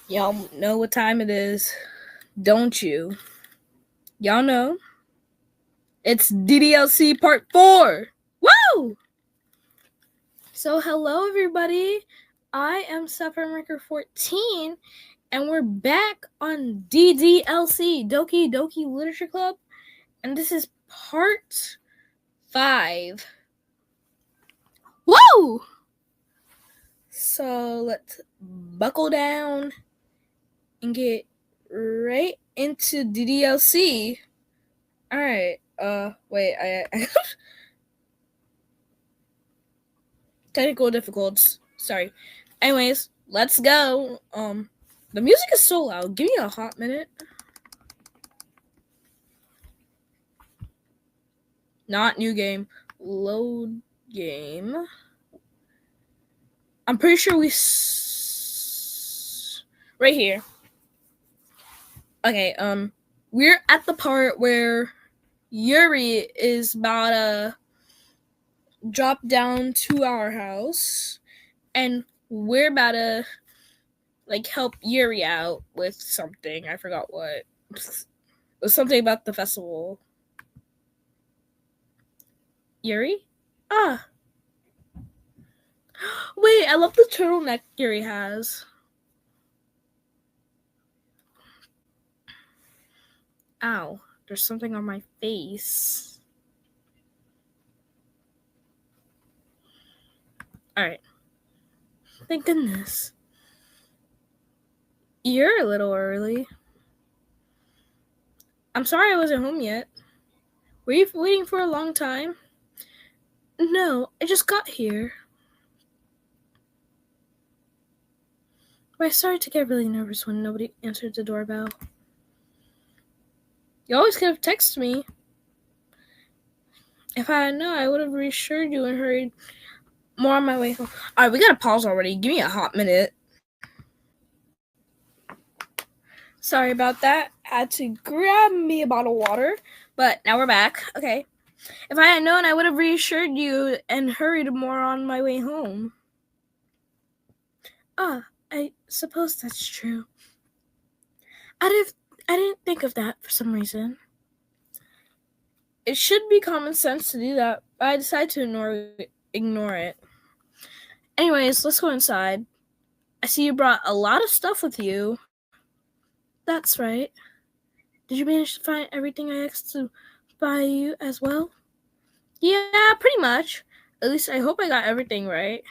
Y'all know what time it is, don't you? Y'all know. It's ddlc part 4. Woo! So hello everybody. I am Suffering 14 and we're back on ddlc, Doki Doki Literature Club, and this is part 5. Woo! So let's buckle down and get right into ddlc. All right. Wait. I technical difficulties. Sorry. Anyways, let's go. The music is so loud. Give me a hot minute. Not new game. Load game. I'm pretty sure right here. Okay. We're at the part where Yuri is about to drop down to our house, and we're about to help Yuri out with something. I forgot what. It was something about the festival. Yuri? Ah. Wait, I love the turtleneck Yuri has. Ow, there's something on my face. Alright. Thank goodness. You're a little early. I'm sorry I wasn't home yet. Were you waiting for a long time? No, I just got here. But I started to get really nervous when nobody answered the doorbell. You always could have texted me. If I had known, I would have reassured you and hurried more on my way home. Alright, we gotta pause already. Give me a hot minute. Sorry about that. Had to grab me a bottle of water, but now we're back. Okay. If I had known, I would have reassured you and hurried more on my way home. I suppose that's true. I didn't think of that for some reason. It should be common sense to do that, but I decided to ignore it. Anyways, let's go inside. I see you brought a lot of stuff with you. That's right. Did you manage to find everything I asked to buy you as well? Yeah, pretty much. At least I hope I got everything right.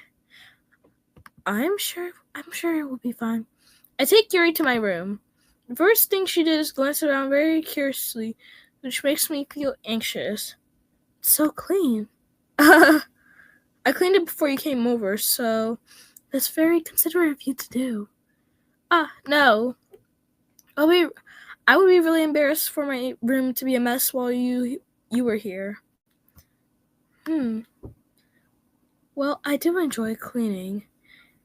I'm sure it will be fine. I take Yuri to my room. The first thing she did is glance around very curiously, which makes me feel anxious. It's so clean. I cleaned it before you came over, so that's very considerate of you to do. No. I would be really embarrassed for my room to be a mess while you were here. Well, I do enjoy cleaning.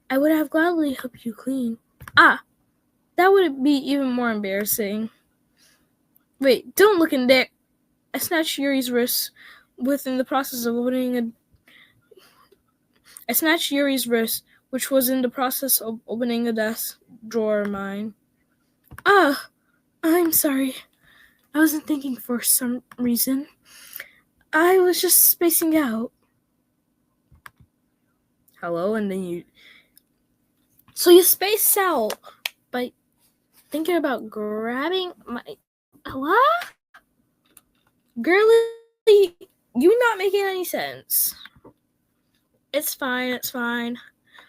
I would have gladly helped you clean. That would be even more embarrassing. Wait, don't look in there. I snatched Yuri's wrist within the process of opening I snatched Yuri's wrist, which was in the process of opening a desk drawer of mine. I'm sorry. I wasn't thinking for some reason. I was just spacing out. Hello, and then you... So you spaced out by thinking about grabbing my... What? Girly, you not making any sense. It's fine.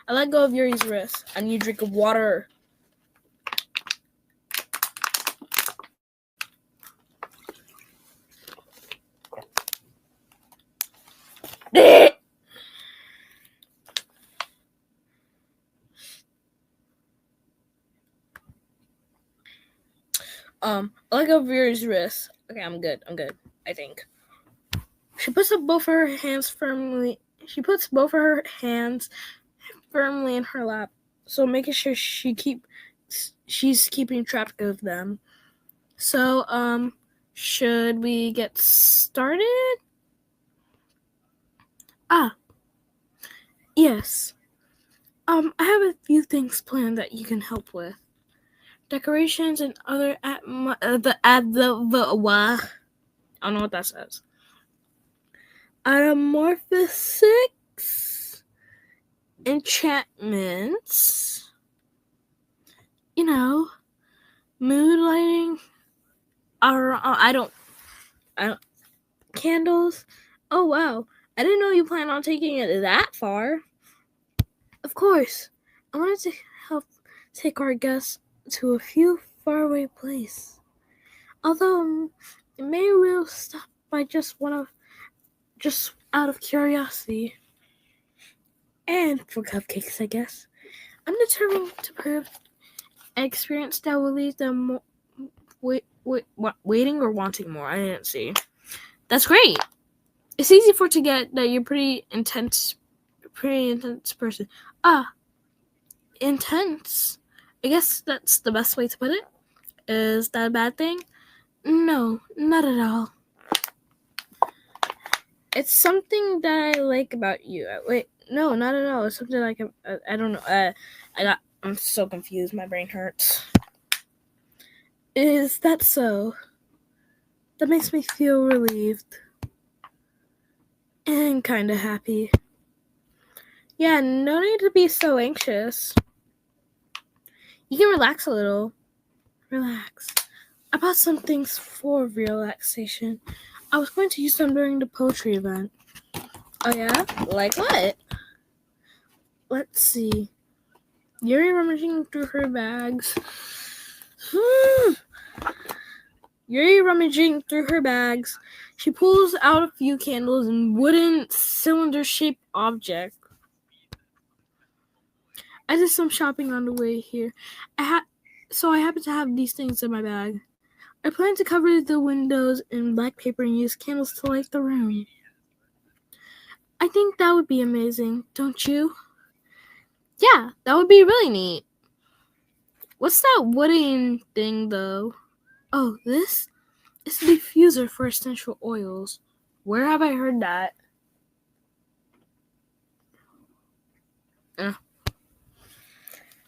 I let go of Yuri's wrist. I need a drink of water. I let go of Yuri's wrist. Okay, I'm good, I think. She puts both of her hands firmly in her lap, so making sure she's keeping track of them. So, should we get started? Yes. I have a few things planned that you can help with. decorations and other I don't know what that says. Anamorphic enchantments. Mood lighting. I don't. Candles. Oh wow! I didn't know you planned on taking it that far. Of course, I wanted to help take our guests to a few faraway places. Although maybe we'll stop by just out of curiosity. And for cupcakes, I guess. I'm determined to prove an experience that will leave them waiting or wanting more. I didn't see. That's great. It's easy to get that you're pretty intense person. Intense. I guess that's the best way to put it. Is that a bad thing? No, not at all. It's something that I like about you. Wait, no, not at all. It's something like I don't know. I'm so confused. My brain hurts. Is that so? That makes me feel relieved and kind of happy. Yeah, no need to be so anxious. You can relax a little. Relax. I bought some things for relaxation. I was going to use them during the poetry event. Oh yeah? Like what? Let's see. Yuri rummaging through her bags. She pulls out a few candles and wooden cylinder-shaped object. I did some shopping on the way here. So I happen to have these things in my bag. I plan to cover the windows in black paper and use candles to light the room. I think that would be amazing, don't you? Yeah, that would be really neat. What's that wooden thing, though? Oh, this is a diffuser for essential oils. Where have I heard that?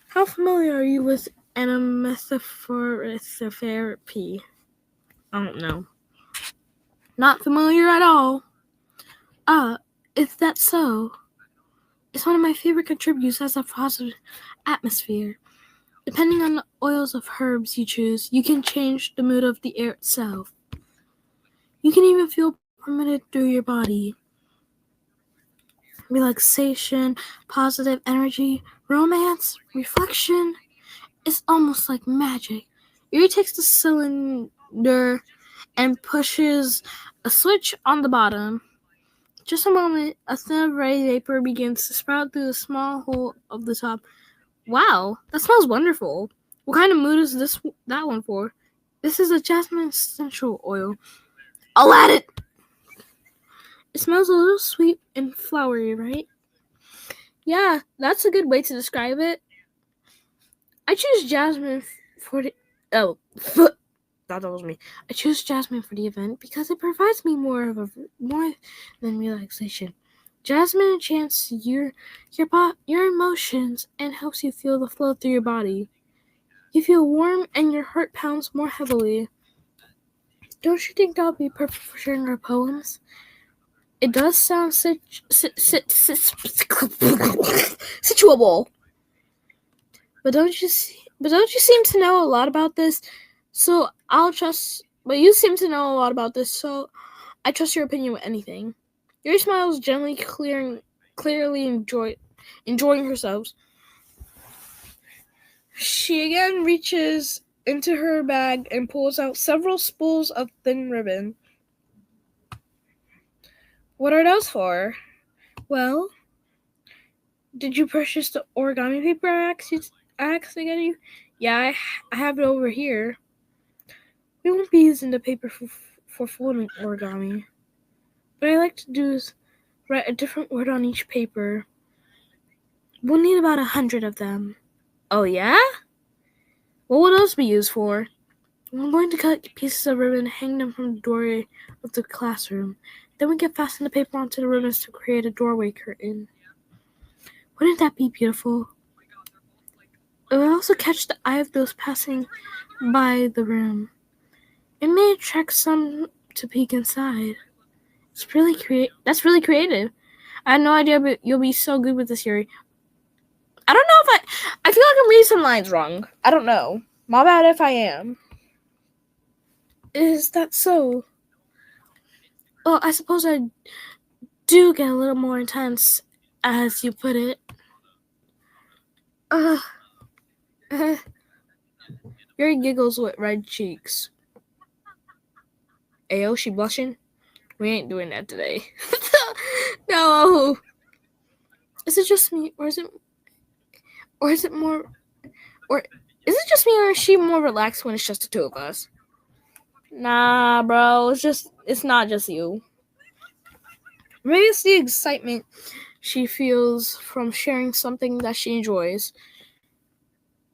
How familiar are you with aromatherapy? I don't know. Not familiar at all. If that's so, it's one of my favorite contributors as a positive atmosphere. Depending on the oils of herbs you choose, you can change the mood of the air itself. You can even feel permeated through your body. Relaxation, positive energy, romance, reflection. It's almost like magic. Yuri takes the cylinder and pushes a switch on the bottom. Just a moment, a thin red vapor begins to sprout through the small hole of the top. Wow, that smells wonderful. What kind of mood is that one for? This is a jasmine essential oil. I'll add it! It smells a little sweet and flowery, right? Yeah, that's a good way to describe it. I choose jasmine for the... Oh, that was me. I choose jasmine for the event because it provides me more than relaxation. Jasmine enchants your emotions and helps you feel the flow through your body. You feel warm and your heart pounds more heavily. Don't you think that would be perfect for sharing our poems? It does sound situable. But don't you seem to know a lot about this? So you seem to know a lot about this, so I trust your opinion with anything. Yuri smiles gently, clearly enjoying herself. She again reaches into her bag and pulls out several spools of thin ribbon. What are those for? Well, did you purchase the origami paper I asked to get you? Yeah, I have it over here. We won't be using the paper for folding origami. What I like to do is write a different word on each paper. We'll need about 100 of them. Oh yeah? What will those be used for? I'm going to cut pieces of ribbon and hang them from the doorway of the classroom. Then we can fasten the paper onto the ribbons to create a doorway curtain. Wouldn't that be beautiful? It would also catch the eye of those passing by the room. It may attract some to peek inside. That's really creative. I had no idea, but you'll be so good with this, Yuri. I don't know if I feel like I'm reading some lines wrong. I don't know. My bad if I am. Is that so? Well, I suppose I do get a little more intense, as you put it. Yuri giggles with red cheeks. Ayo, she blushing? We ain't doing that today. No. Is it just me, or is it more, or is it just me, or is she more relaxed when it's just the two of us? Nah, bro, it's not just you. Maybe it's the excitement she feels from sharing something that she enjoys.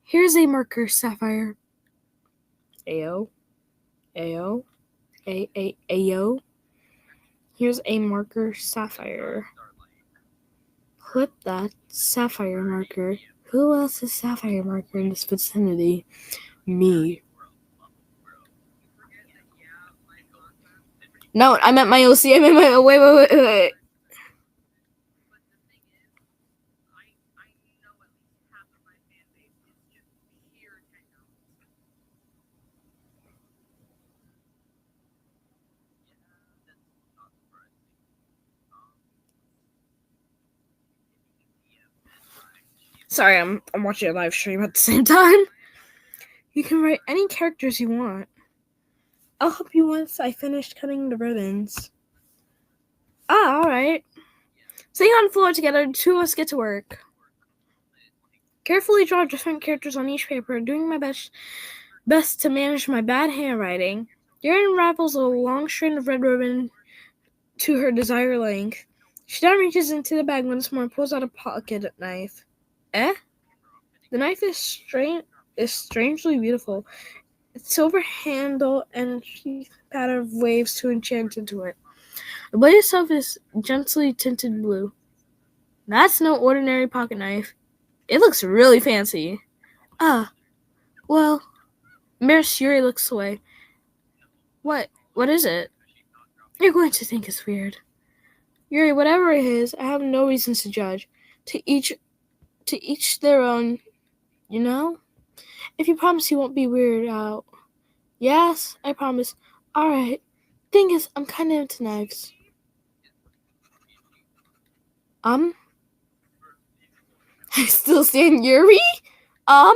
Here's a marker, Sapphire. Ayo. Ayo. Here's a marker, Sapphire. Clip that Sapphire marker. Who else is Sapphire marker in this vicinity? Me. No, I meant my OC. Wait. Sorry, I'm watching a live stream at the same time. You can write any characters you want. I'll help you once I finish cutting the ribbons. Ah, alright. Sitting on the floor together, the two of us get to work. Carefully draw different characters on each paper, doing my best to manage my bad handwriting. Yuri unravels a long strand of red ribbon to her desired length. She then reaches into the bag once more and pulls out a pocket knife. The knife is strangely beautiful. Its silver handle and a pattern of waves to enchant into it. The blade itself is gently tinted blue. That's no ordinary pocket knife. It looks really fancy. Well, Miss Yuri looks away. What is it? You're going to think it's weird. Yuri, whatever it is, I have no reasons to judge. To each their own, you know? If you promise you won't be weirded out. Yes, I promise. Alright. Thing is, I'm kind of into knives. I still stand Yuri? They're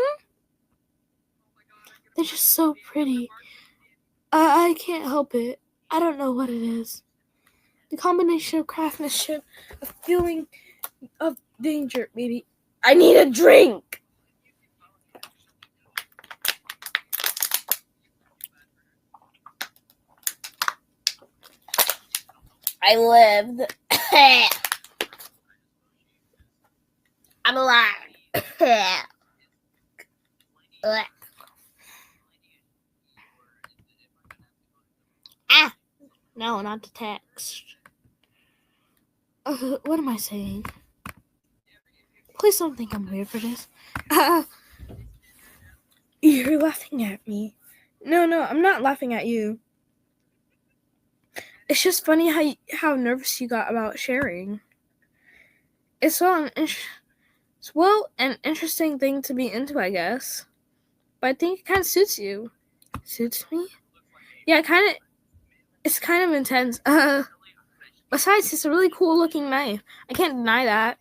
just so pretty. I can't help it. I don't know what it is. The combination of craftsmanship, a feeling of danger, maybe. I need a drink! I lived. I'm alive. No, not the text. What am I saying? Please don't think I'm weird for this. You're laughing at me. No, I'm not laughing at you. It's just funny how nervous you got about sharing. It's an interesting thing to be into, I guess. But I think it kind of suits you. Suits me? Yeah, it's kind of intense. Besides, it's a really cool looking knife. I can't deny that.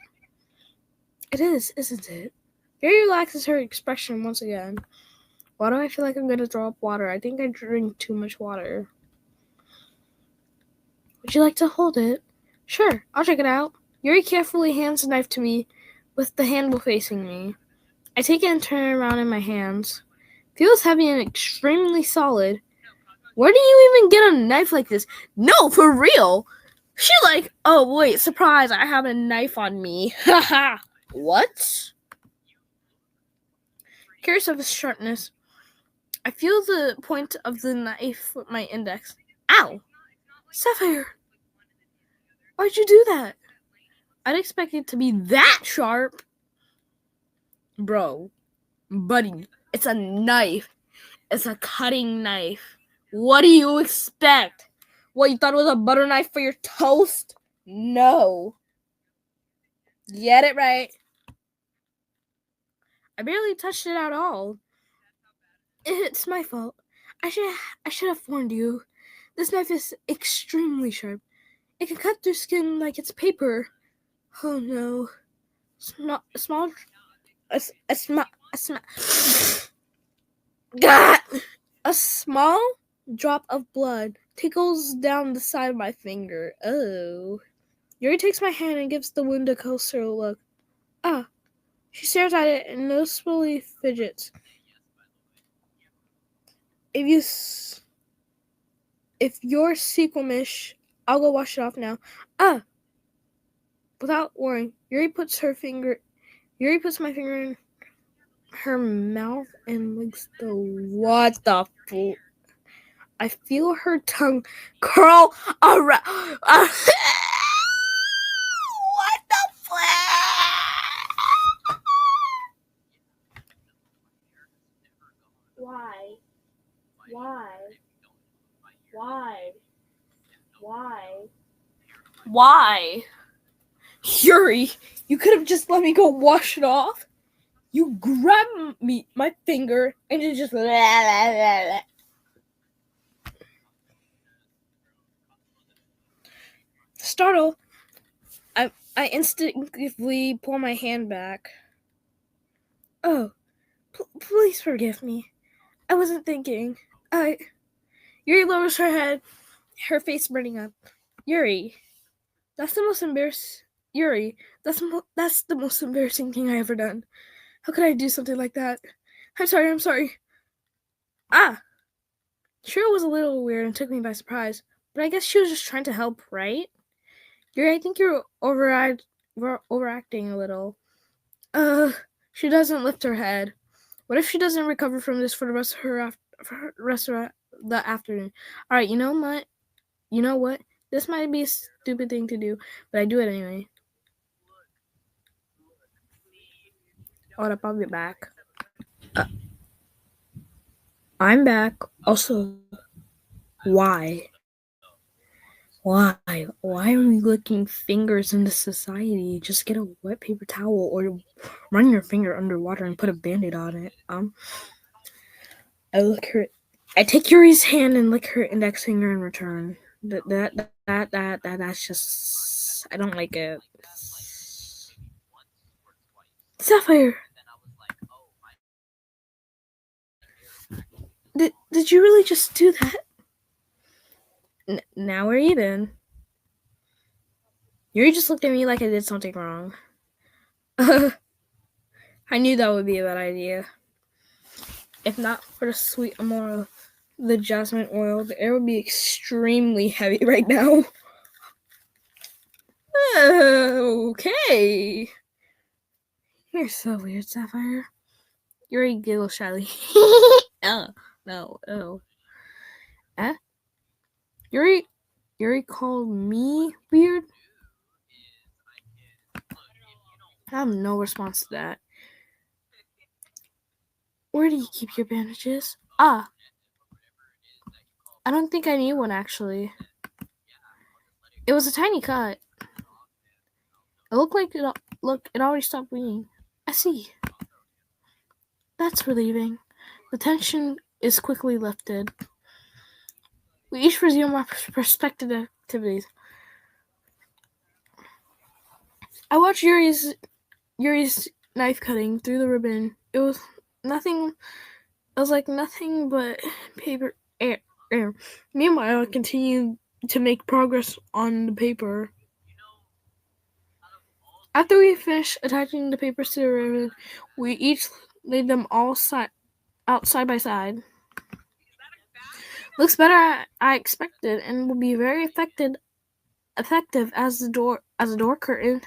It is, isn't it? Yuri relaxes her expression once again. Why do I feel like I'm going to throw up water? I think I drink too much water. Would you like to hold it? Sure, I'll check it out. Yuri carefully hands the knife to me with the handle facing me. I take it and turn it around in my hands. Feels heavy and extremely solid. Where do you even get a knife like this? No, for real! She like, oh wait, surprise, I have a knife on me. Haha. What? Curious of its sharpness, I feel the point of the knife with my index. Ow! Sapphire! Why'd you do that? I'd expect it to be that sharp. Bro, Buddy, it's a knife. It's a cutting knife. What do you expect? What, you thought it was a butter knife for your toast? No. Get it right. I barely touched it at all. It's my fault. I should have warned you. This knife is extremely sharp. It can cut through skin like it's paper. Oh no. A small drop of blood tickles down the side of my finger. Oh. Yuri takes my hand and gives the wound a closer look. Ah. She stares at it and noticeably fidgets. If you're squeamish, I'll go wash it off now. Ah. Without worrying, Yuri puts my finger in her mouth and licks the what the fuck? I feel her tongue curl around. What the fuck? Why? Yuri, you could have just let me go wash it off. You grabbed my finger, and you just. Startled, I instinctively pull my hand back. Oh, please forgive me. I wasn't thinking. Yuri lowers her head, her face burning up. Yuri, that's the most embarrassing thing I ever done. How could I do something like that? I'm sorry. Ah! Sure, it was a little weird and took me by surprise, but I guess she was just trying to help, right? Yuri, I think you're overacting a little. She doesn't lift her head. What if she doesn't recover from this for the rest of the afternoon? All right, you know what? This might be a stupid thing to do, but I do it anyway. Hold up, I'll be back. I'm back. Also, why? Why are we licking fingers in this society? Just get a wet paper towel or run your finger underwater and put a band-aid on it. I take Yuri's hand and lick her index finger in return. That's just, I don't like it. Sapphire! Did you really just do that? Now we're even. Yuri just looked at me like I did something wrong. I knew that would be a bad idea. If not for the sweet aroma of the jasmine oil, the air would be extremely heavy right now. Okay. You're so weird, Sapphire. Yuri giggles shyly. Oh, no. Eh? Yuri called me weird? I have no response to that. Where do you keep your bandages? I don't think I need one, actually. It was a tiny cut. It looked like it already stopped bleeding. I see. That's relieving. The tension is quickly lifted. We each resume our respective activities. I watched Yuri's knife cutting through the ribbon. It was like nothing but paper air. Meanwhile, I continued to make progress on the paper. After we finished attaching the papers to the ribbon, we each laid them all out side by side. Looks better I expected, and will be very effective as a door curtain.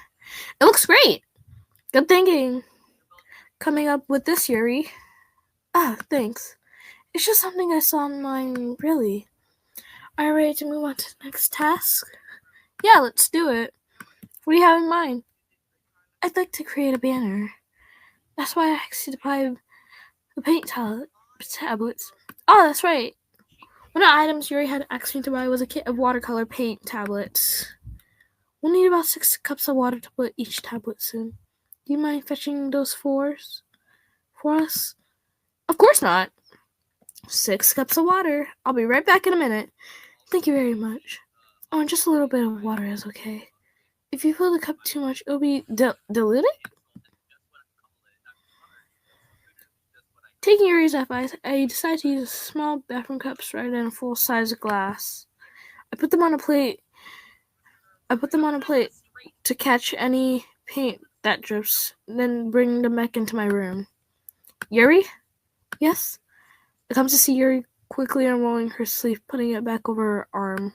It looks great. Good thinking. Coming up with this, Yuri. Thanks. It's just something I saw online, really. Are you ready to move on to the next task? Yeah, let's do it. What do you have in mind? I'd like to create a banner. That's why I asked you to The paint tablets. Oh, that's right. One of the items Yuri had asked me to buy was a kit of watercolor paint tablets. We'll need about 6 cups of water to put each tablet in. Do you mind fetching those for us? Of course not. 6 cups of water. I'll be right back in a minute. Thank you very much. Oh, and just a little bit of water is okay. If you fill the cup too much, it'll be diluted? Taking Yuri's advice, I decided to use small bathroom cups rather than a full-size glass. I put them on a plate to catch any paint that drips, then bring them back into my room. Yuri? Yes? I come to see Yuri quickly unrolling her sleeve, putting it back over her arm.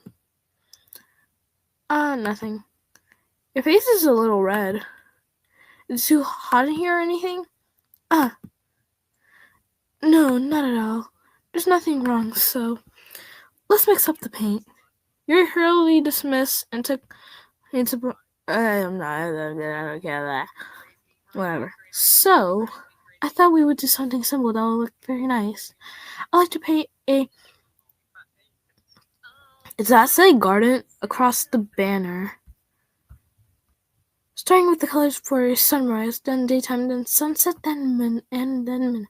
Nothing. Your face is a little red. Is it too hot in here or anything? No, not at all. There's nothing wrong, so let's mix up the paint. Yuri hurriedly dismissed and took into whatever. So, I thought we would do something simple that would look very nice. I like to paint does that say garden across the banner? Starting with the colors for sunrise, then daytime, then sunset, then moon, and then moon.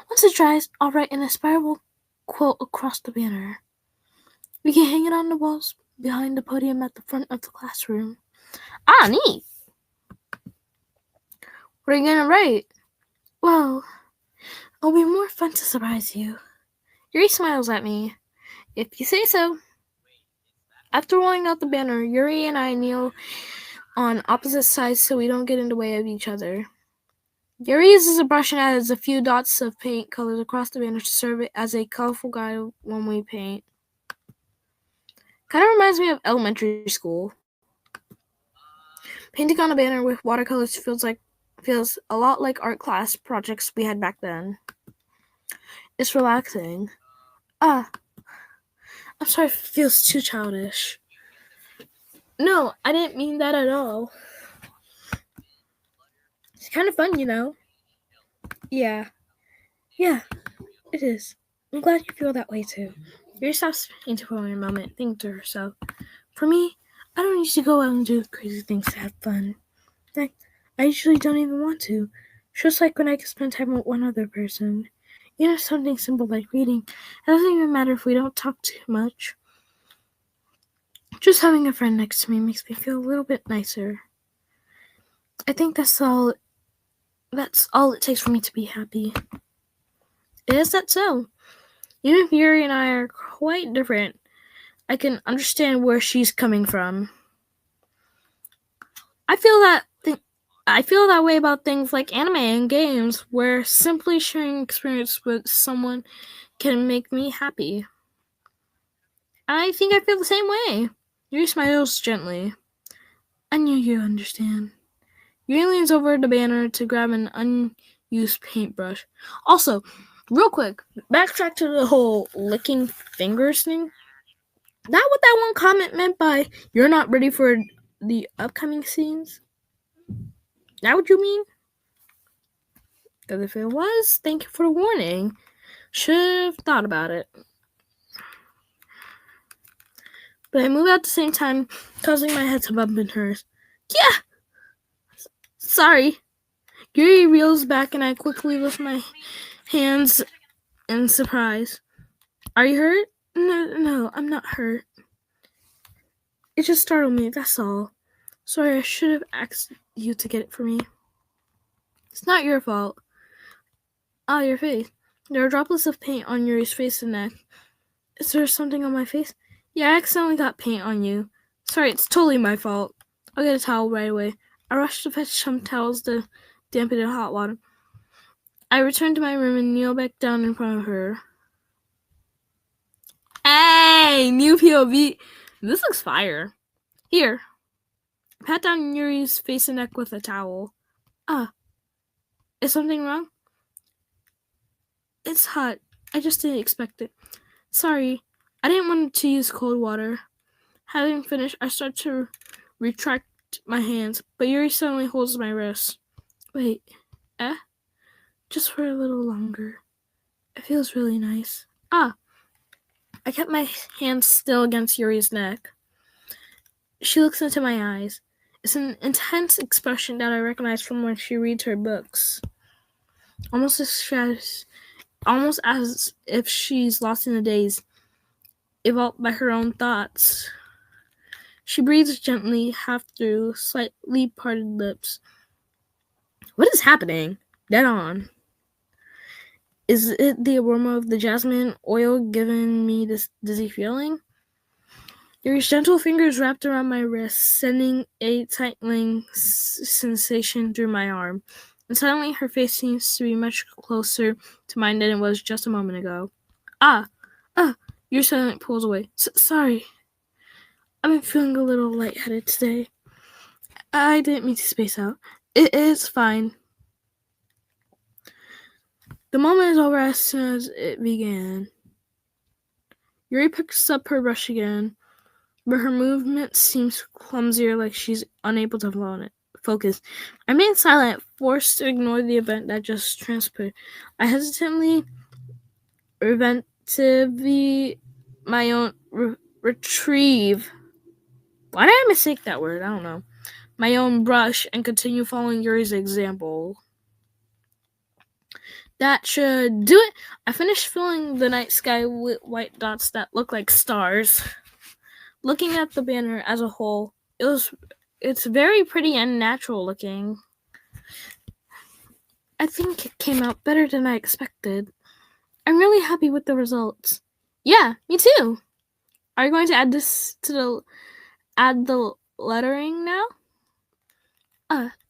Once it dries, I'll write an inspirable quote across the banner. We can hang it on the walls behind the podium at the front of the classroom. Neat! What are you gonna write? Well, it'll be more fun to surprise you. Yuri smiles at me. If you say so. After rolling out the banner, Yuri and I kneel on opposite sides so we don't get in the way of each other. Yuri uses a brush and adds a few dots of paint colors across the banner to serve it as a colorful guide when we paint. Kind of reminds me of elementary school. Painting on a banner with watercolors feels a lot like art class projects we had back then. It's relaxing. I'm sorry if it feels too childish. No, I didn't mean that at all. It's kind of fun, you know. Yeah, it is. I'm glad you feel that way too. Yuri stops painting for a moment, thinking to herself. For me, I don't need to go out and do crazy things to have fun. I usually don't even want to. Just like when I can spend time with one other person. You know, something simple like reading. It doesn't even matter if we don't talk too much. Just having a friend next to me makes me feel a little bit nicer. I think that's all it takes for me to be happy. Is that so? Even if Yuri and I are quite different, I can understand where she's coming from. I feel that way about things like anime and games, where simply sharing experience with someone can make me happy. I think I feel the same way. Yuri smiles gently. I knew you'd understand. Yuri leans over the banner to grab an unused paintbrush. Also, real quick, backtrack to the whole licking fingers thing. That what that one comment meant by you're not ready for the upcoming scenes? That what you mean? Because if it was, thank you for the warning. Should have thought about it. But I move out at the same time, causing my head to bump in hers. Yeah! Sorry. Yuri reels back and I quickly lift my hands in surprise. Are you hurt? No, I'm not hurt. It just startled me, that's all. Sorry, I should have asked you to get it for me. It's not your fault. Your face. There are droplets of paint on Yuri's face and neck. Is there something on my face? Yeah, I accidentally got paint on you. Sorry, it's totally my fault. I'll get a towel right away. I rushed to fetch some towels to dampen the hot water. I returned to my room and kneel back down in front of her. Hey, new POV. This looks fire. Here. Pat down Yuri's face and neck with a towel. Is something wrong? It's hot. I just didn't expect it. Sorry. I didn't want to use cold water. Having finished, I start to retract my hands, but Yuri suddenly holds my wrist. Wait. Just for a little longer. It feels really nice. Ah, I kept my hand still against Yuri's neck. She looks into my eyes. It's an intense expression that I recognize from when she reads her books. Almost as if she's lost in a daze, evolved by her own thoughts. She breathes gently, half through slightly parted lips. What is happening? Dead on. Is it the aroma of the jasmine oil giving me this dizzy feeling? Yuri's gentle fingers wrapped around my wrist, sending a tightening sensation through my arm. And suddenly her face seems to be much closer to mine than it was just a moment ago. Yuri suddenly pulls away. Sorry. I've been feeling a little lightheaded today. I didn't mean to space out. It is fine. The moment is over as soon as it began. Yuri picks up her brush again, but her movement seems clumsier, like she's unable to focus. I remain silent, forced to ignore the event that just transpired. I hesitantly, my own retrieve. Why did I mistake that word? I don't know. My own brush and continue following Yuri's example. That should do it. I finished filling the night sky with white dots that look like stars. Looking at the banner as a whole, it's very pretty and natural looking. I think it came out better than I expected. I'm really happy with the results. Yeah, me too. Are you going to add the lettering now?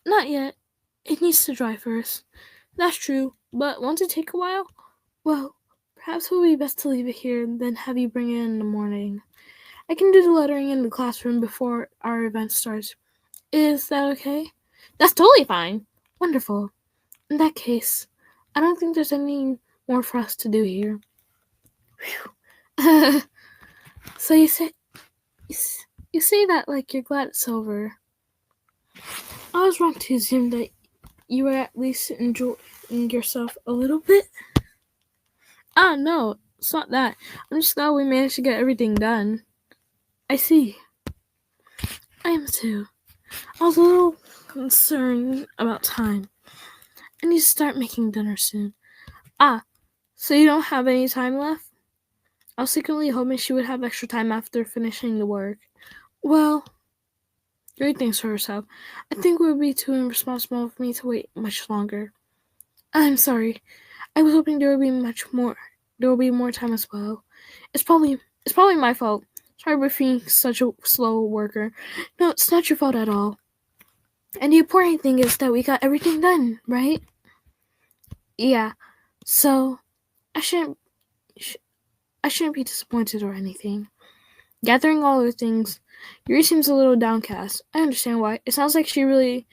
Not yet. It needs to dry first. That's true, but won't it take a while? Well, perhaps it would be best to leave it here and then have you bring it in the morning. I can do the lettering in the classroom before our event starts. Is that okay? That's totally fine. Wonderful. In that case, I don't think there's any more for us to do here. So you say that like you're glad it's over. I was wrong to assume that you were at least enjoying yourself a little bit. No, it's not that. I'm just glad we managed to get everything done. I see. I am too. I was a little concerned about time. I need to start making dinner soon. So you don't have any time left? I was secretly hoping she would have extra time after finishing the work. Well, Yuri thinks for herself. I think it would be too irresponsible of me to wait much longer. I'm sorry. I was hoping there would be more time as well. It's probably my fault. Sorry for being such a slow worker. No, it's not your fault at all. And the important thing is that we got everything done, right? Yeah. So, I shouldn't be disappointed or anything. Gathering all her things, Yuri seems a little downcast. I understand why. It sounds like she rarely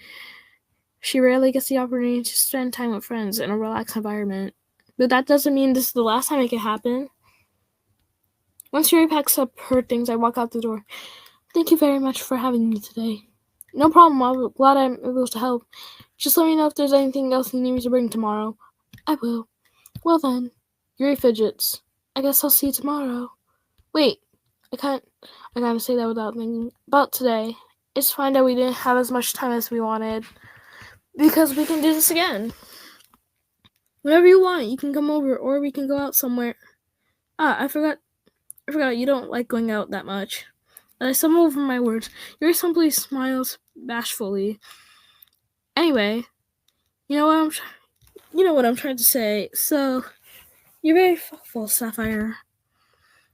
gets the opportunity to spend time with friends in a relaxed environment. But that doesn't mean this is the last time it could happen. Once Yuri packs up her things, I walk out the door. Thank you very much for having me today. No problem. I'm glad I'm able to help. Just let me know if there's anything else you need me to bring tomorrow. I will. Well then, Yuri fidgets. I guess I'll see you tomorrow. Wait, I can't say that without thinking about today. It's fine that we didn't have as much time as we wanted, because we can do this again. Whenever you want, you can come over, or we can go out somewhere. I forgot you don't like going out that much. I stumble over my words. Yuri simply smiles bashfully. Anyway, you know what I'm trying to say. So, you're very thoughtful, Sapphire.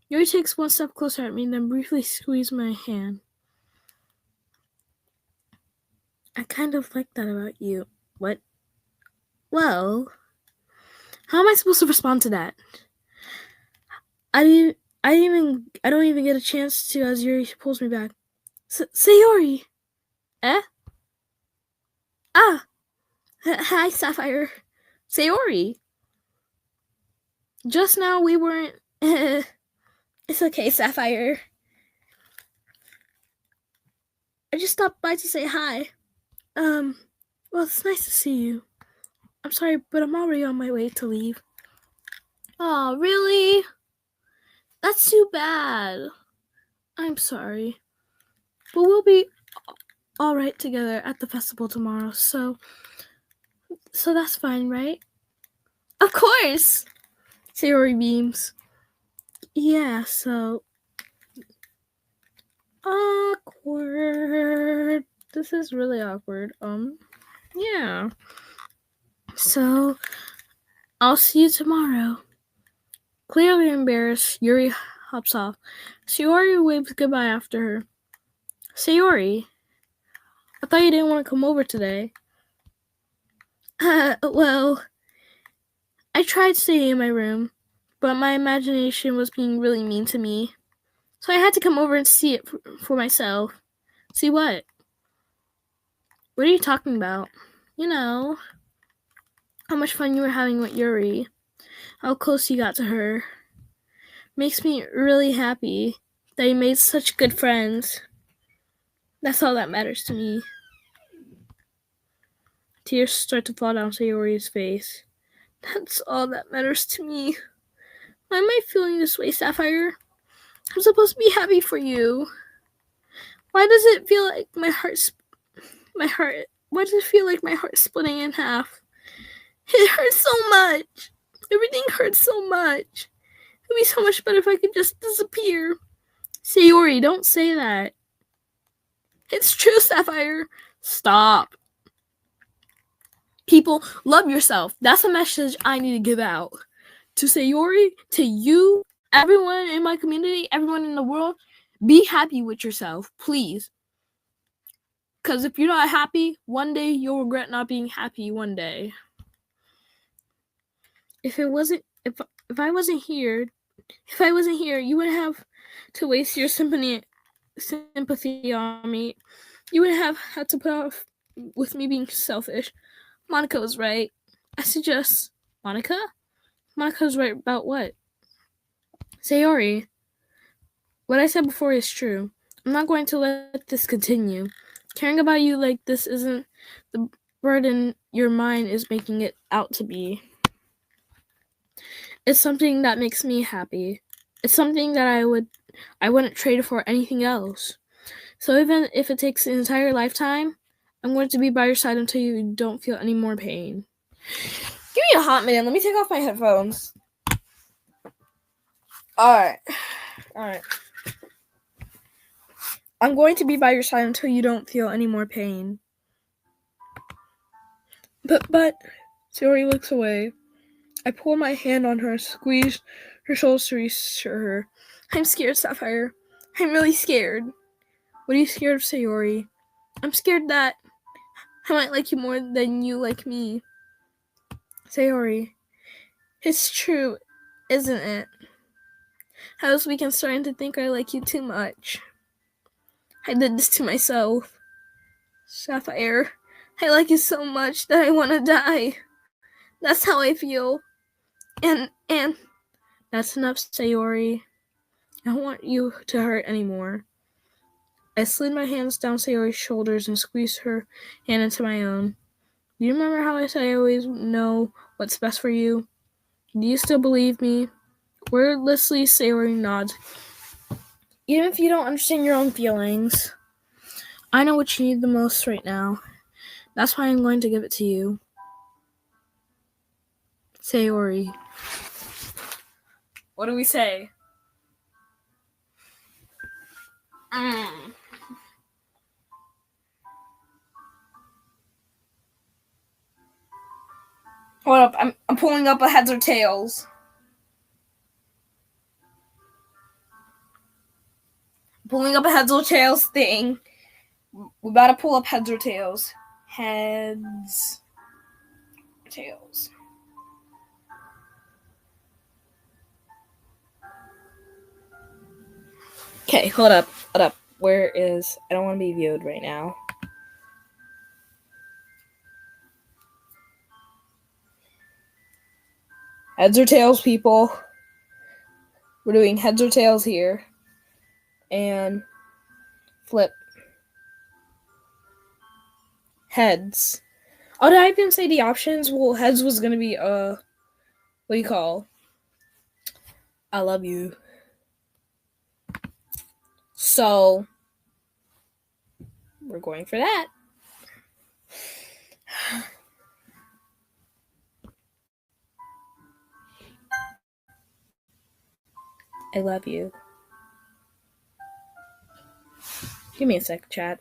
Yuri takes one step closer at me and then briefly squeezes my hand. I kind of like that about you. What? Well, how am I supposed to respond to that? I don't even get a chance to as Yuri pulls me back. Sayori! Eh? Hi, Sapphire. Sayori! Just now we weren't... It's okay, Sapphire. I just stopped by to say hi. Well, it's nice to see you. I'm sorry, but I'm already on my way to leave. Oh, really? That's too bad. I'm sorry. But we'll be all right together at the festival tomorrow, so that's fine, right? Of course! Sayori beams. Yeah, so... Awkward. This is really awkward. Yeah. So, I'll see you tomorrow. Clearly embarrassed, Yuri hops off. Sayori waves goodbye after her. Sayori, I thought you didn't want to come over today. Well, I tried staying in my room, but my imagination was being really mean to me. So I had to come over and see it for myself. See what? What are you talking about? You know, how much fun you were having with Yuri. How close you got to her. Makes me really happy that you made such good friends. That's all that matters to me. Tears start to fall down Sayori's face. That's all that matters to me. Why am I feeling this way, Sapphire? I'm supposed to be happy for you. Why does it feel like my heart? Why does it feel like my heart's splitting in half? It hurts so much. Everything hurts so much. It would be so much better if I could just disappear. Sayori, don't say that. It's true, Sapphire. Stop. People, love yourself. That's a message I need to give out. To Sayori, to you, everyone in my community, everyone in the world, be happy with yourself, please. Because if you're not happy, one day you'll regret not being happy one day. If I wasn't here, you wouldn't have to waste your sympathy on me. You wouldn't have had to put off with me being selfish. Monica was right. I suggest Monica? Monica's right about what? Sayori, what I said before is true. I'm not going to let this continue. Caring about you like this isn't the burden your mind is making it out to be. It's something that makes me happy. It's something that I wouldn't trade for anything else. So even if it takes an entire lifetime, I'm going to be by your side until you don't feel any more pain. Give me a hot minute. Let me take off my headphones. Alright. I'm going to be by your side until you don't feel any more pain. But, Sayori looks away. I pull my hand on her, squeeze her shoulders to reassure her. I'm scared, Sapphire. I'm really scared. What are you scared of, Sayori? I'm scared that I might like you more than you like me. Sayori, it's true, isn't it? How this week I'm starting to think I like you too much. I did this to myself. Sapphire, I like you so much that I want to die. That's how I feel. And that's enough, Sayori. I don't want you to hurt anymore. I slid my hands down Sayori's shoulders and squeezed her hand into my own. Do you remember how I said I always know what's best for you? Do you still believe me? Wordlessly, Sayori nods. Even if you don't understand your own feelings, I know what you need the most right now. That's why I'm going to give it to you. Sayori. What do we say? Hold up, I'm pulling up a heads or tails. Pulling up a heads or tails thing. We gotta pull up heads or tails. Heads. Tails. Okay, hold up. Where is... I don't want to be viewed right now. Heads or tails, people. We're doing heads or tails here. And flip. Heads. Oh, did I even say the options? Well, heads was gonna be, what do you call? I love you. So, we're going for that. I love you. Give me a sec, chat.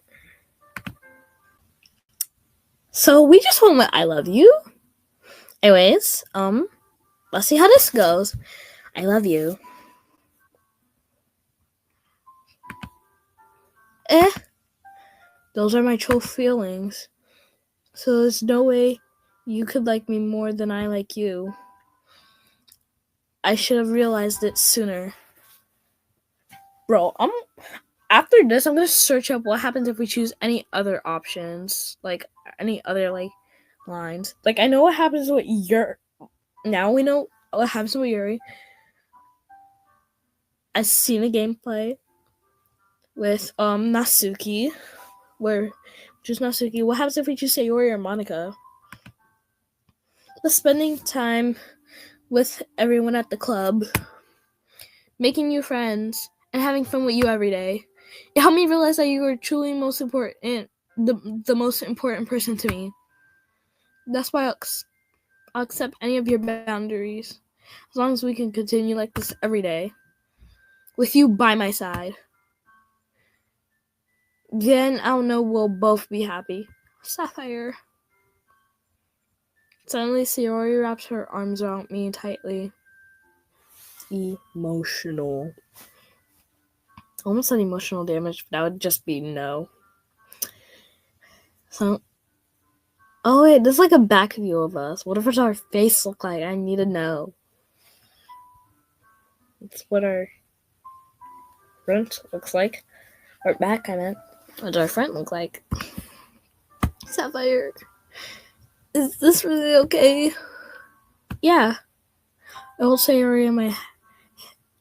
So we just went with I love you. Anyways, let's see how this goes. I love you. Those are my true feelings. So there's no way you could like me more than I like you. I should have realized it sooner. Bro, after this, I'm gonna search up what happens if we choose any other options, like any other lines. Like I know what happens with Yuri. Now we know what happens with Yuri. I've seen a gameplay with Natsuki, where choose Natsuki. What happens if we choose Sayori or Monica? The spending time with everyone at the club, making new friends, and having fun with you every day. It helped me realize that you are truly most important, the most important person to me. That's why I'll accept any of your boundaries, as long as we can continue like this every day, with you by my side. Then I'll know we'll both be happy. Sapphire. Suddenly, Sayori wraps her arms around me tightly. Emotional. Almost said emotional damage, but that would just be no. So, oh wait, there's like a back view of us. What does our face look like? I need to know. It's what our front looks like. Our back, I meant. What does our front look like? Sapphire. Is this really okay? Yeah. I hold Sayori in my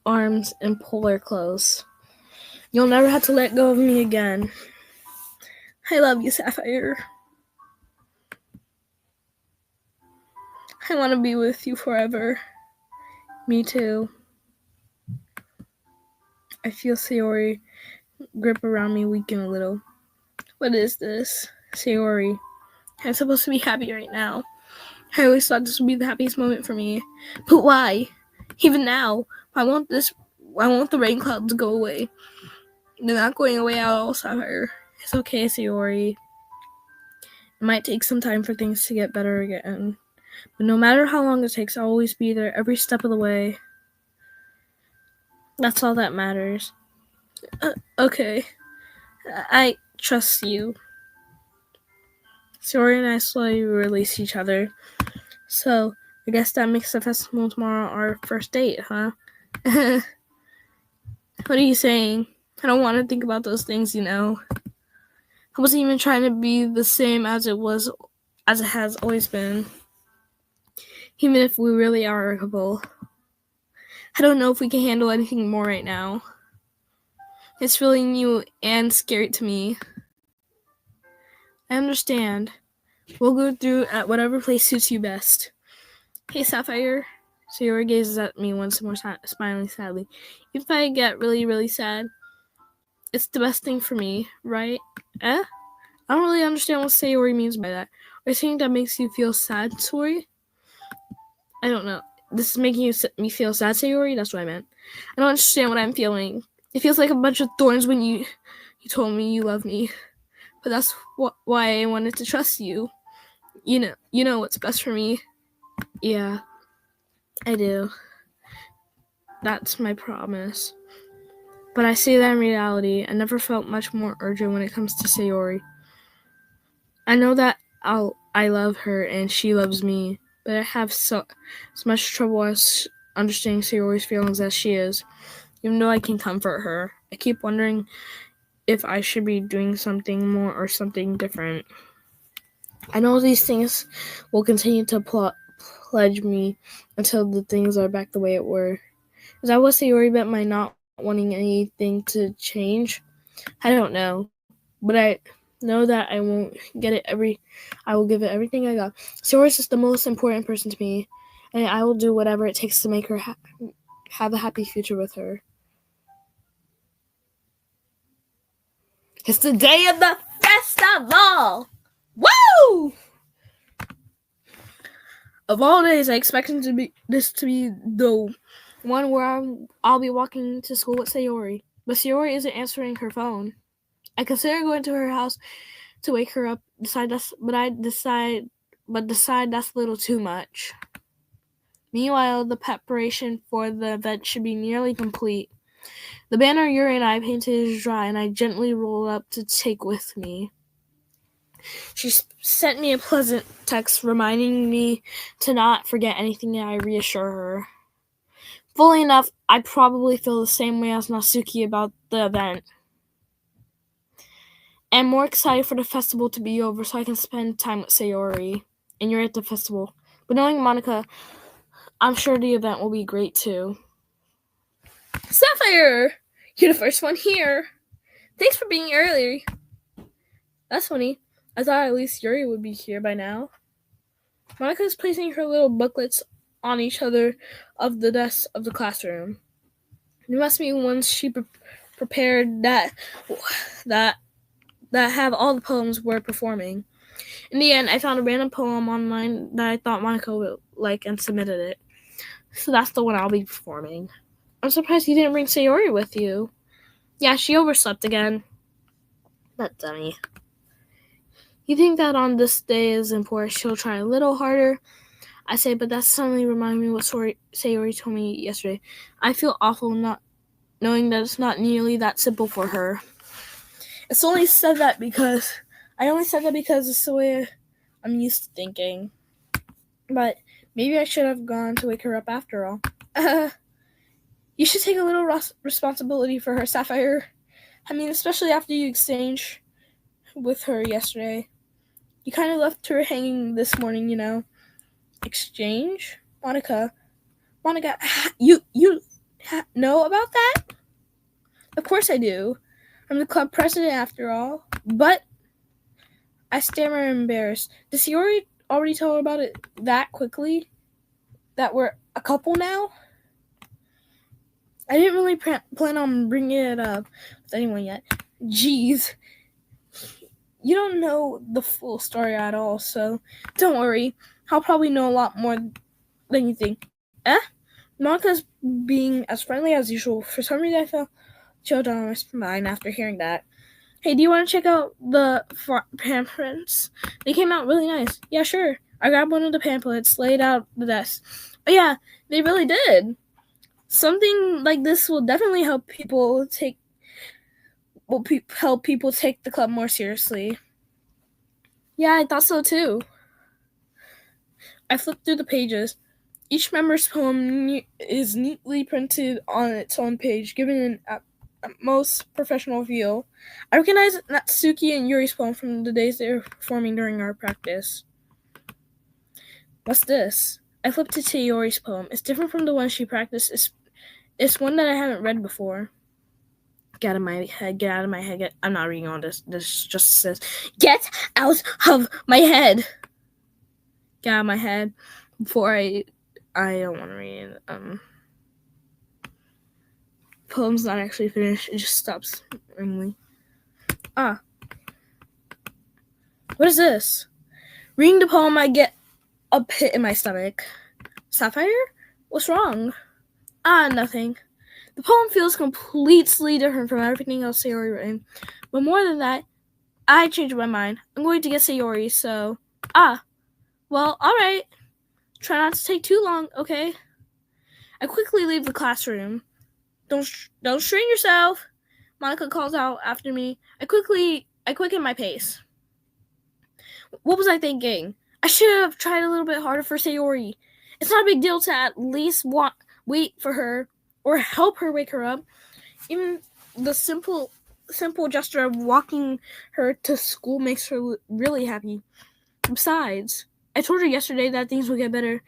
arms and pull her close. You'll never have to let go of me again. I love you, Sapphire. I want to be with you forever. Me too. I feel Sayori grip around me weaken a little. What is this? Sayori, I'm supposed to be happy right now. I always thought this would be the happiest moment for me. But why? Even now, I want the rain clouds to go away. They're not going away at all, Sapphire. It's okay, Sayori. It might take some time for things to get better again. But no matter how long it takes, I'll always be there every step of the way. That's all that matters. Okay. I trust you. Sayori and I slowly release each other. So, I guess that makes the festival tomorrow our first date, huh? What are you saying? I don't want to think about those things, you know. I wasn't even trying to be the same as it has always been. Even if we really are a couple. I don't know if we can handle anything more right now. It's really new and scary to me. I understand. We'll go through at whatever place suits you best. Hey, Sapphire. Sayori gazes at me once more, smiling sadly. If I get really, really sad, it's the best thing for me, right? I don't really understand what Sayori means by that. Are you saying that makes you feel sad, Sayori? I don't know. This is making me feel sad, Sayori? That's what I meant. I don't understand what I'm feeling. It feels like a bunch of thorns when you told me you love me. But that's why I wanted to trust you. You know what's best for me. Yeah, I do. That's my promise. But I say that in reality, I never felt much more urgent when it comes to Sayori. I know that I love her and she loves me, but I have so much trouble as understanding Sayori's feelings as she is. Even though I can comfort her, I keep wondering if I should be doing something more or something different. I know these things will continue to pledge me until the things are back the way it were. Is that what Sayori meant by not wanting anything to change? I don't know, but I know that I won't get it I will give it everything I got. Sayori is the most important person to me, and I will do whatever it takes to make her have a happy future with her. It's the day of the festival! Woo! Of all days, I expected this to be the one where I'll be walking to school with Sayori. But Sayori isn't answering her phone. I consider going to her house to wake her up, decide that's a little too much. Meanwhile, the preparation for the event should be nearly complete. The banner Yuri and I painted is dry, and I gently roll up to take with me. She sent me a pleasant text reminding me to not forget anything, and I reassure her. Fully enough, I probably feel the same way as Natsuki about the event. I'm more excited for the festival to be over so I can spend time with Sayori, and you're at the festival. But knowing Monica, I'm sure the event will be great too. Sapphire! You're the first one here. Thanks for being early. That's funny. I thought at least Yuri would be here by now. Monica is placing her little booklets on each other of the desks of the classroom. It must be ones she prepared that have all the poems we're performing. In the end, I found a random poem online that I thought Monica would like and submitted it. So that's the one I'll be performing. I'm surprised you didn't bring Sayori with you. Yeah, she overslept again. That dummy. You think that on this day is important, she'll try a little harder? I say, but that suddenly reminded me what Sayori told me yesterday. I feel awful not knowing that it's not nearly that simple for her. I only said that because it's the way I'm used to thinking. But maybe I should have gone to wake her up after all. You should take a little responsibility for her, Sapphire. I mean, especially after you exchanged with her yesterday. You kind of left her hanging this morning, you know. Exchange? Monica, you know about that? Of course I do. I'm the club president after all. But I stammer embarrassed. Did Sayori already tell her about it that quickly? That we're a couple now? I didn't really plan on bringing it up with anyone yet. Jeez. You don't know the full story at all, so don't worry. I'll probably know a lot more than you think. Monica's being as friendly as usual. For some reason, I felt chilled on my spine after hearing that. Hey, do you want to check out the pamphlets? They came out really nice. Yeah, sure. I grabbed one of the pamphlets, laid out the desk. Oh yeah, they really did. Something like this will definitely help people take the club more seriously. Yeah, I thought so too. I flipped through the pages. Each member's poem is neatly printed on its own page, giving an most professional feel. I recognize Natsuki and Yuri's poem from the days they were performing during our practice. What's this? I flipped to Yuri's poem. It's different from the one she practiced. It's one that I haven't read before. Get out of my head. I'm not reading all this. This just says, get out of my head. Get out of my head before I don't want to read it. Poem's not actually finished. It just stops randomly. What is this? Reading the poem, I get a pit in my stomach. Sapphire? What's wrong? Nothing. The poem feels completely different from everything else Sayori written. But more than that, I changed my mind. I'm going to get Sayori, so... well, alright. Try not to take too long, okay? I quickly leave the classroom. Don't strain yourself, Monica calls out after me. I quicken my pace. What was I thinking? I should have tried a little bit harder for Sayori. It's not a big deal to at least wait for her or help her wake her up. Even the simple gesture of walking her to school makes her really happy. Besides, I told her yesterday that things will get better.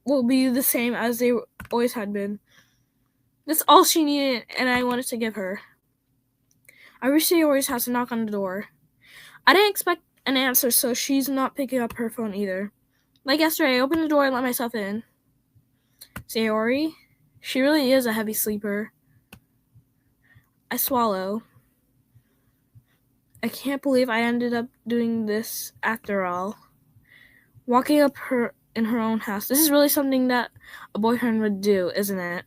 Will be the same as they always had been. That's all she needed, and I wanted to give her. I reached Sayori's house and knocked on the door. I didn't expect an answer, so she's not picking up her phone either. Like yesterday, I opened the door and let myself in. Sayori? She really is a heavy sleeper. I swallow. I can't believe I ended up doing this after all. Walking up her in her own house. This is really something that a boyfriend would do, isn't it?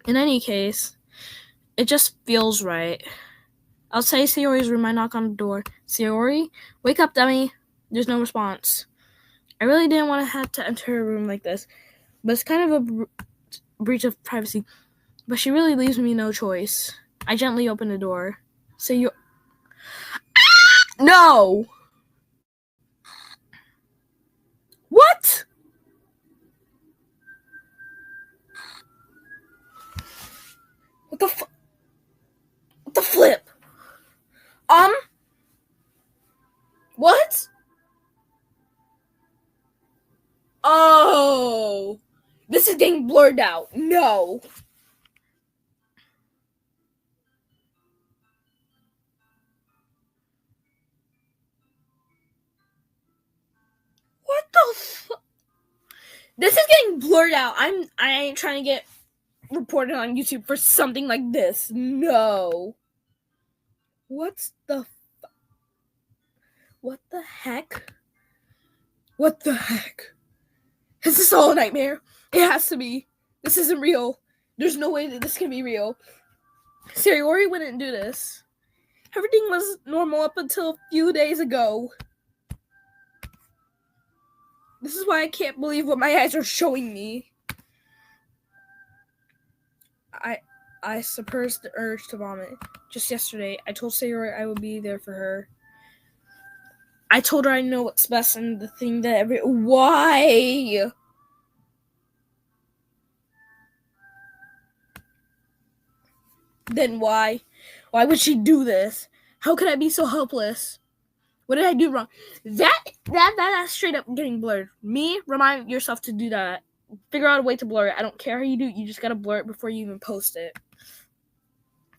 In any case, it just feels right. Outside Sayori's room, I knock on the door. Sayori? Wake up, dummy. There's no response. I really didn't want to have to enter her room like this, but it's kind of a breach of privacy. But she really leaves me no choice. I gently open the door. No! What? What the flip? What? Oh, this is getting blurred out. No. What the This is getting blurred out. I ain't trying to get reported on YouTube for something like this. No. What the heck? What the heck? Is this all a nightmare? It has to be. This isn't real. There's no way that this can be real. Sayori wouldn't do this. Everything was normal up until a few days ago. This is why I can't believe what my eyes are showing me. I suppressed the urge to vomit. Just yesterday, I told Sayori I would be there for her. I told her I know what's best and the thing that Why? Then why? Why would she do this? How could I be so helpless? What did I do wrong? That's straight up getting blurred. Me, remind yourself to do that. Figure out a way to blur it. I don't care how you do it. You just gotta blur it before you even post it.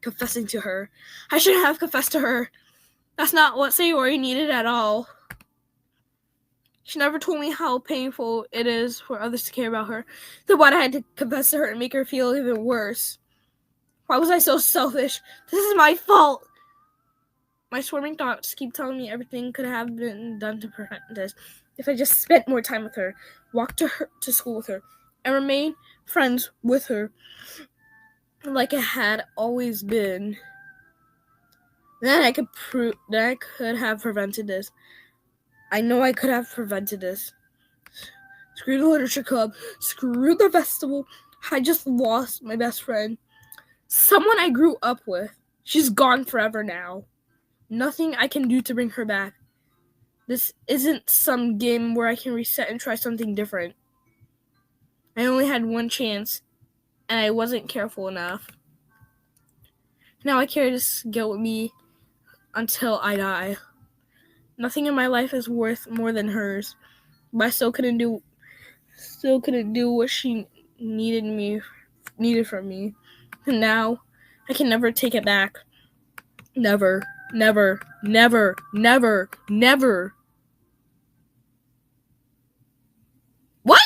Confessing to her. I shouldn't have confessed to her. That's not what Sayori needed at all. She never told me how painful it is for others to care about her. Then why did I have to confess to her and make her feel even worse? Why was I so selfish? This is my fault. My swarming thoughts keep telling me everything could have been done to prevent this. If I just spent more time with her, walked to school with her, and remained friends with her like it had always been, then I could have prevented this. I know I could have prevented this. Screw the literature club. Screw the festival. I just lost my best friend. Someone I grew up with. She's gone forever now. Nothing I can do to bring her back. This isn't some game where I can reset and try something different. I only had one chance, and I wasn't careful enough. Now I carry this guilt with me until I die. Nothing in my life is worth more than hers, but I still couldn't do what she needed from me. And now I can never take it back. Never, never, never, never, never. What?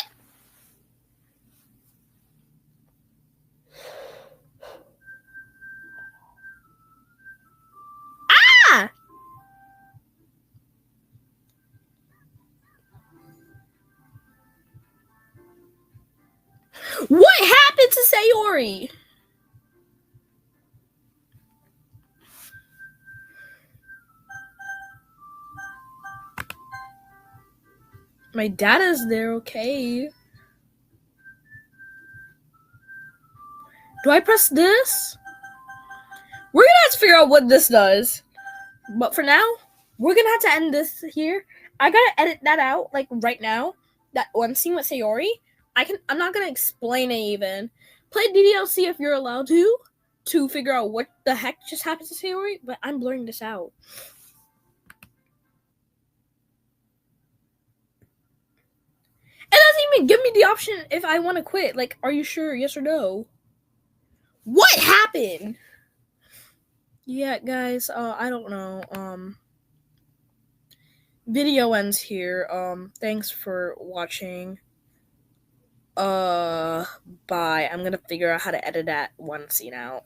Ah! What happened to Sayori? My data's there, okay. Do I press this? We're gonna have to figure out what this does. But for now, we're gonna have to end this here. I gotta edit that out, like right now. That one scene with Sayori. I'm not gonna explain it even. Play ddlc if you're allowed to figure out what the heck just happened to Sayori, but I'm blurring this out. It doesn't even give me the option if I want to quit. Like, are you sure? Yes or no? What happened? Yeah, guys, I don't know. Video ends here. Thanks for watching. Bye. I'm gonna figure out how to edit that one scene out.